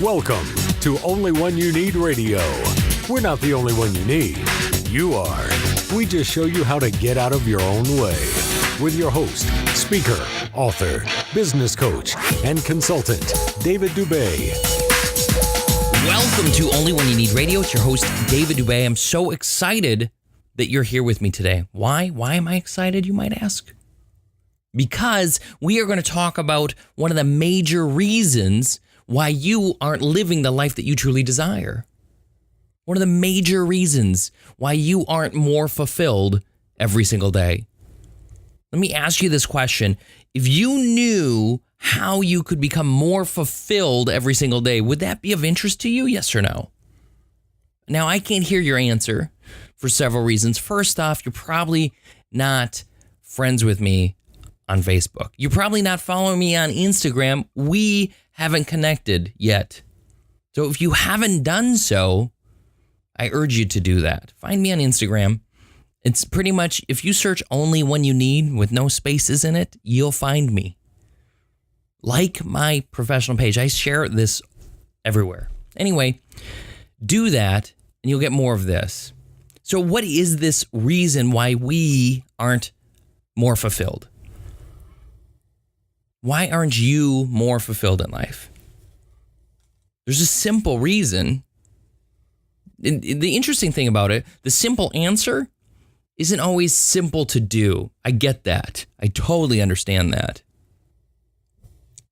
Welcome to Only One You Need Radio. We're not the only one you need. You are. We just show you how to get out of your own way. With your host, speaker, author, business coach, and consultant, David Dubé. Welcome to Only One You Need Radio. It's your host, David Dubé. I'm so excited that you're here with me today. Why? Why am I excited, you might ask? Because we are going to talk about one of the major reasons why you aren't living the life that you truly desire. One of the major reasons why you aren't more fulfilled every single day. Let me ask you this question. If you knew how you could become more fulfilled every single day, would that be of interest to you? Yes or no? Now, I can't hear your answer for several reasons. First off, you're probably not friends with me on Facebook. You're probably not following me on Instagram. We haven't connected yet. So if you haven't done so, I urge you to do that. Find me on Instagram. It's pretty much, if you search Only One You Need with no spaces in it, you'll find me. Like my professional page. I share this everywhere. Anyway, do that and you'll get more of this. So what is this reason why we aren't more fulfilled? Why aren't you more fulfilled in life? There's a simple reason. The interesting thing about it, the simple answer isn't always simple to do. I get that. I totally understand that.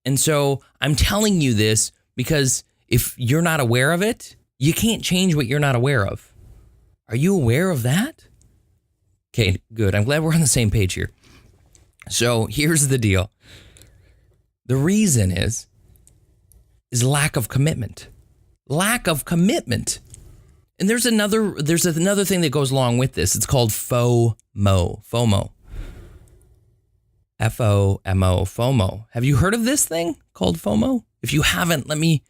And so I'm telling you this because if you're not aware of it, you can't change what you're not aware of. Are you aware of that? Okay, good. I'm glad we're on the same page here. So here's the deal. The reason is lack of commitment. Lack of commitment. And there's another thing that goes along with this. It's called F.O.M.O. F.O.M.O. F.O.M.O. F.O.M.O. Have you heard of this thing called F.O.M.O? If you haven't, let me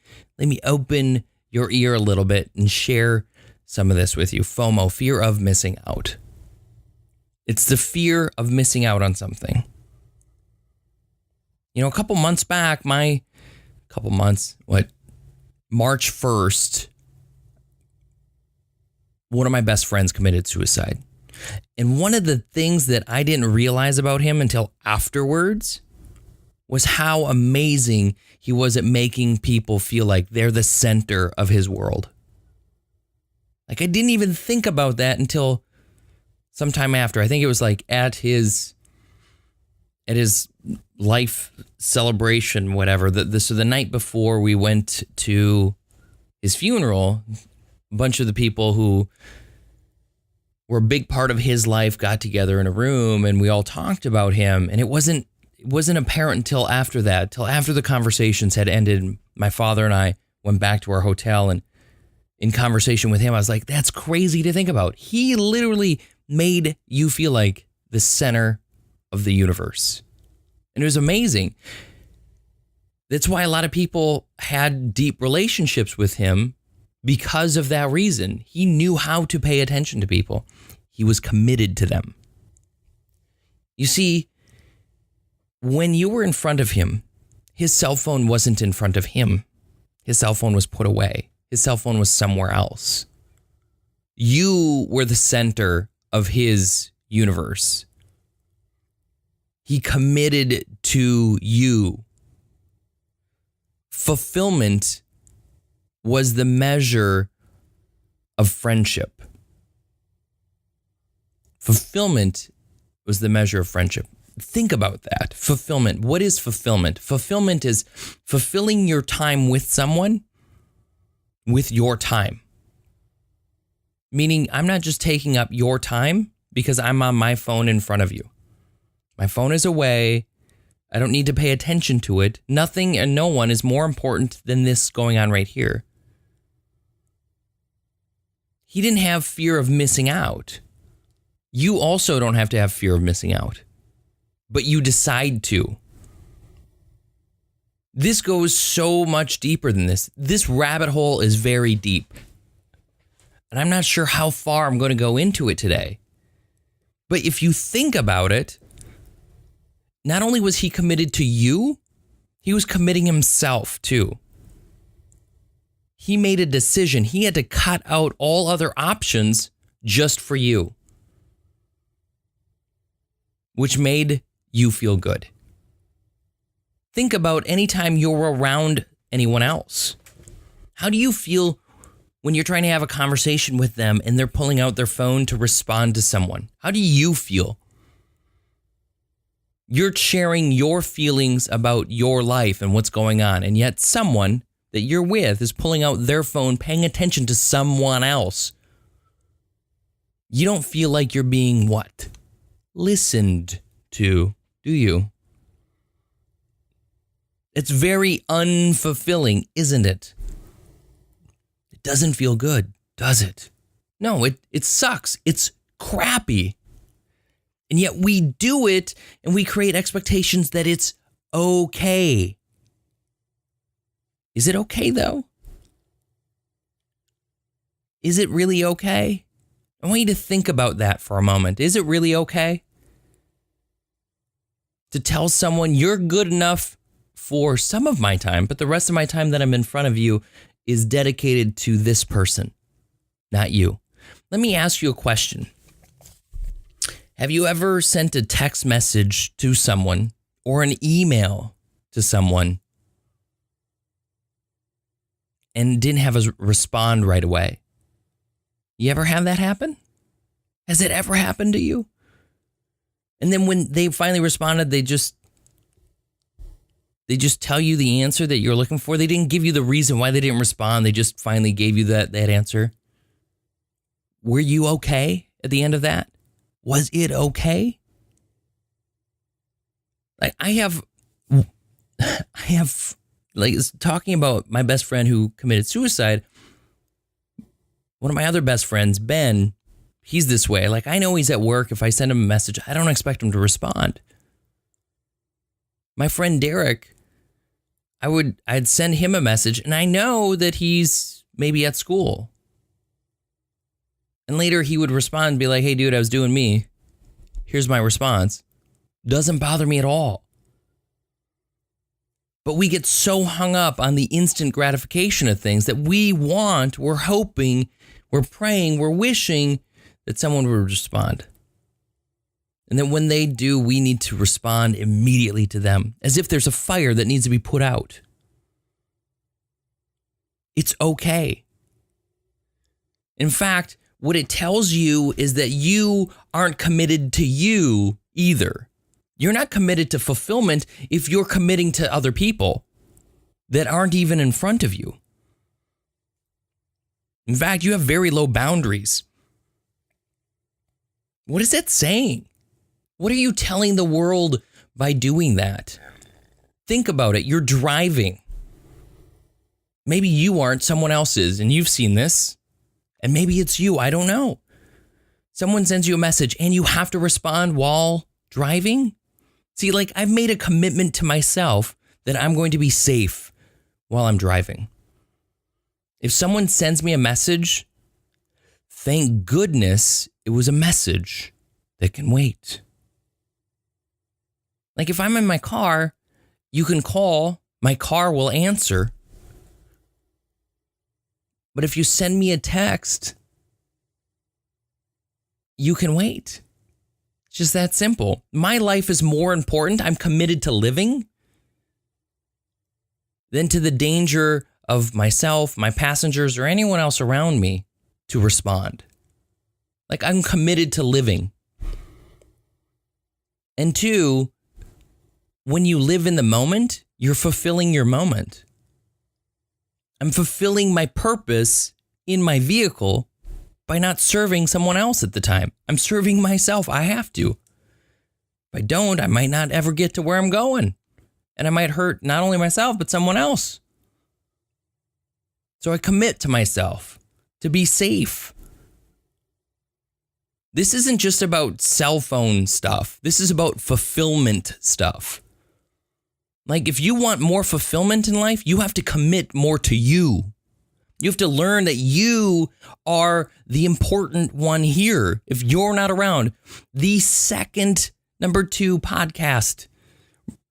open your ear a little bit and share some of this with you. F.O.M.O, fear of missing out. It's the fear of missing out on something. You know, a couple months back, March 1st, one of my best friends committed suicide. And one of the things that I didn't realize about him until afterwards was how amazing he was at making people feel like they're the center of his world. Like, I didn't even think about that until sometime after. I think it was like at his life celebration, whatever. So the night before we went to his funeral, a bunch of the people who were a big part of his life got together in a room and we all talked about him. And it wasn't apparent until after that, till after the conversations had ended. My father and I went back to our hotel, and in conversation with him, I was like, that's crazy to think about. He literally made you feel like the center of the universe. And it was amazing. That's why a lot of people had deep relationships with him because of that reason. He knew how to pay attention to people. He was committed to them. You see, when you were in front of him, his cell phone wasn't in front of him. His cell phone was put away. His cell phone was somewhere else. You were the center of his universe. He committed to you. Fulfillment was the measure of friendship. Fulfillment was the measure of friendship. Think about that. Fulfillment. What is fulfillment? Fulfillment is fulfilling your time with someone with your time. Meaning, I'm not just taking up your time because I'm on my phone in front of you. My phone is away. I don't need to pay attention to it. Nothing and no one is more important than this going on right here. He didn't have fear of missing out. You also don't have to have fear of missing out, but you decide to. This goes so much deeper than this. This rabbit hole is very deep. And I'm not sure how far I'm going to go into it today. But if you think about it, not only was he committed to you, he was committing himself too. He made a decision. He had to cut out all other options just for you, which made you feel good. Think about any time you're around anyone else. How do you feel when you're trying to have a conversation with them and they're pulling out their phone to respond to someone? How do you feel? You're sharing your feelings about your life and what's going on, and yet someone that you're with is pulling out their phone, paying attention to someone else. You don't feel like you're being what? Listened to, do you? It's very unfulfilling, isn't it? It doesn't feel good, does it? No, it sucks. It's crappy. And yet we do it and we create expectations that it's okay. Is it okay though? Is it really okay? I want you to think about that for a moment. Is it really okay to tell someone you're good enough for some of my time, but the rest of my time that I'm in front of you is dedicated to this person, not you? Let me ask you a question. Have you ever sent a text message to someone or an email to someone and didn't have a respond right away? You ever have that happen? Has it ever happened to you? And then when they finally responded, they just tell you the answer that you're looking for. They didn't give you the reason why they didn't respond. They just finally gave you that answer. Were you okay at the end of that? Was it okay? Like I have like talking about my best friend who committed suicide. One of my other best friends, Ben, he's this way. Like I know he's at work. If I send him a message, I don't expect him to respond. My friend Derek, I'd send him a message and I know that he's maybe at school. And later he would respond and be like, hey dude, I was doing me. Here's my response. Doesn't bother me at all. But we get so hung up on the instant gratification of things that we're hoping, we're praying, we're wishing that someone would respond. And then when they do, we need to respond immediately to them, as if there's a fire that needs to be put out. It's okay. In fact, what it tells you is that you aren't committed to you either. You're not committed to fulfillment if you're committing to other people that aren't even in front of you. In fact, you have very low boundaries. What is that saying? What are you telling the world by doing that? Think about it. You're driving. Maybe you aren't, someone else is, and you've seen this. And maybe it's you. I don't know. Someone sends you a message and you have to respond while driving. See, like I've made a commitment to myself that I'm going to be safe while I'm driving. If someone sends me a message, thank goodness it was a message that can wait. Like if I'm in my car, you can call, my car will answer. But if you send me a text, you can wait. It's just that simple. My life is more important. I'm committed to living than to the danger of myself, my passengers, or anyone else around me to respond. Like I'm committed to living. And two, when you live in the moment, you're fulfilling your moment. I'm fulfilling my purpose in my vehicle by not serving someone else at the time. I'm serving myself. I have to. If I don't, I might not ever get to where I'm going. And I might hurt not only myself, but someone else. So I commit to myself to be safe. This isn't just about cell phone stuff. This is about fulfillment stuff. Like if you want more fulfillment in life, you have to commit more to you. You have to learn that you are the important one here. If you're not around, the second number 2 podcast,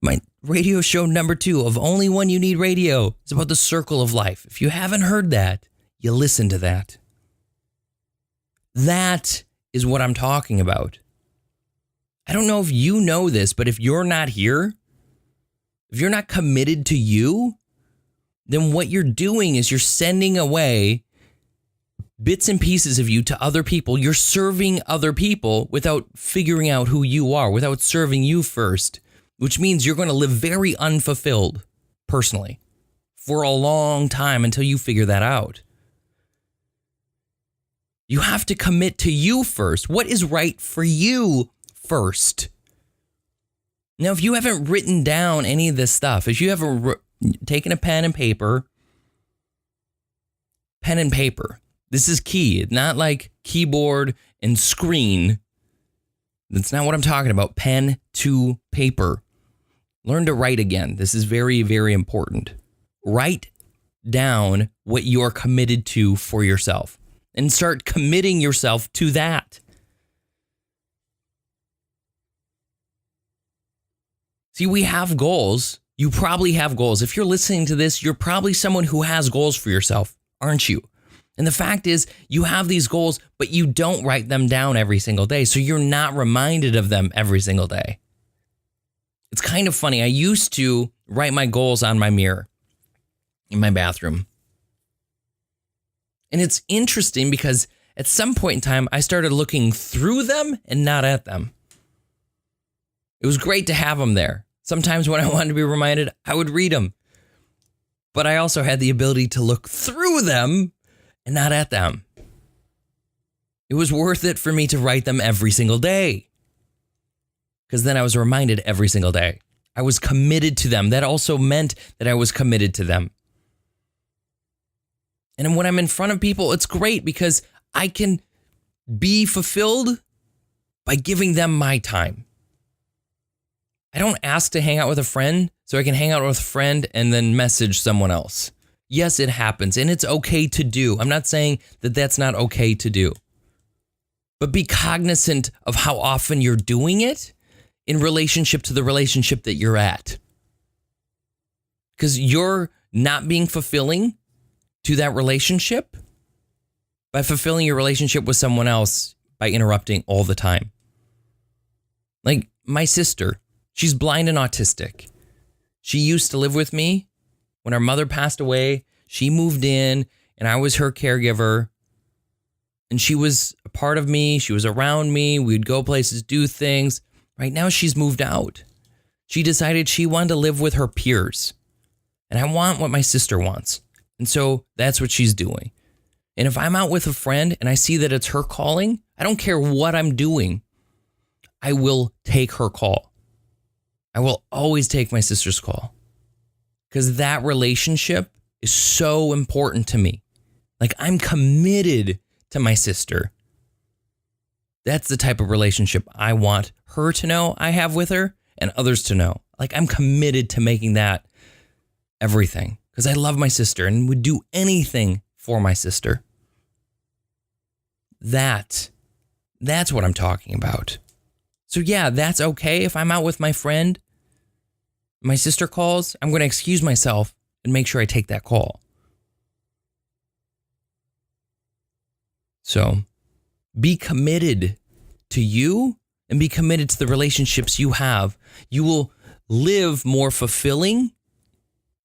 my radio show number 2 of Only One You Need Radio. It's about the circle of life. If you haven't heard that, you listen to that. That is what I'm talking about. I don't know if you know this, but if you're not here, if you're not committed to you, then what you're doing is you're sending away bits and pieces of you to other people. You're serving other people without figuring out who you are, without serving you first, which means you're going to live very unfulfilled personally for a long time until you figure that out. You have to commit to you first. What is right for you first? Now, if you haven't written down any of this stuff, if you haven't taken a pen and paper, this is key. It's not like keyboard and screen. That's not what I'm talking about. Pen to paper. Learn to write again. This is very, very important. Write down what you're committed to for yourself and start committing yourself to that. See, we have goals. You probably have goals. If you're listening to this, you're probably someone who has goals for yourself, aren't you? And the fact is, you have these goals, but you don't write them down every single day. So you're not reminded of them every single day. It's kind of funny. I used to write my goals on my mirror in my bathroom. And it's interesting because at some point in time, I started looking through them and not at them. It was great to have them there. Sometimes when I wanted to be reminded, I would read them. But I also had the ability to look through them and not at them. It was worth it for me to write them every single day, because then I was reminded every single day. I was committed to them. That also meant that I was committed to them. And when I'm in front of people, it's great because I can be fulfilled by giving them my time. I don't ask to hang out with a friend so I can hang out with a friend and then message someone else. Yes, it happens, and it's okay to do. I'm not saying that that's not okay to do. But be cognizant of how often you're doing it in relationship to the relationship that you're at. Because you're not being fulfilling to that relationship by fulfilling your relationship with someone else by interrupting all the time. Like my sister. She's blind and autistic. She used to live with me. When our mother passed away, she moved in and I was her caregiver. And she was a part of me. She was around me. We'd go places, do things. Right now, she's moved out. She decided she wanted to live with her peers. And I want what my sister wants. And so that's what she's doing. And if I'm out with a friend and I see that it's her calling, I don't care what I'm doing. I will take her call. I will always take my sister's call because that relationship is so important to me. Like I'm committed to my sister. That's the type of relationship I want her to know I have with her and others to know. Like I'm committed to making that everything because I love my sister and would do anything for my sister. That's what I'm talking about. So yeah, that's okay. If I'm out with my friend, my sister calls, I'm going to excuse myself and make sure I take that call. So be committed to you and be committed to the relationships you have. You will live more fulfilling.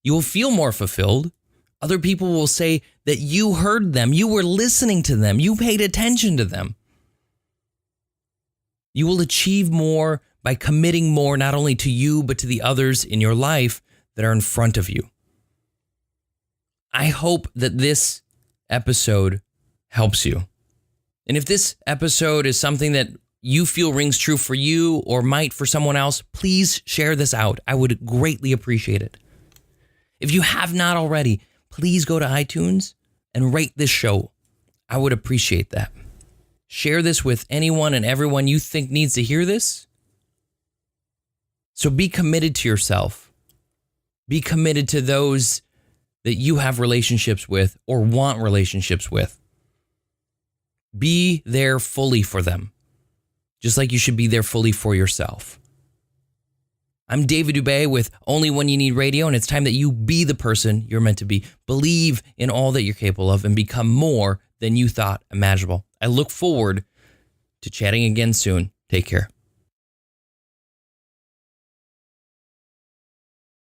You will feel more fulfilled. Other people will say that you heard them. You were listening to them. You paid attention to them. You will achieve more by committing more, not only to you, but to the others in your life that are in front of you. I hope that this episode helps you. And if this episode is something that you feel rings true for you or might for someone else, please share this out. I would greatly appreciate it. If you have not already, please go to iTunes and rate this show. I would appreciate that. Share this with anyone and everyone you think needs to hear this. So be committed to yourself. Be committed to those that you have relationships with or want relationships with. Be there fully for them, just like you should be there fully for yourself. I'm David Dubé with Only One You Need Radio, and it's time that you be the person you're meant to be. Believe in all that you're capable of and become more than you thought imaginable. I look forward to chatting again soon. Take care.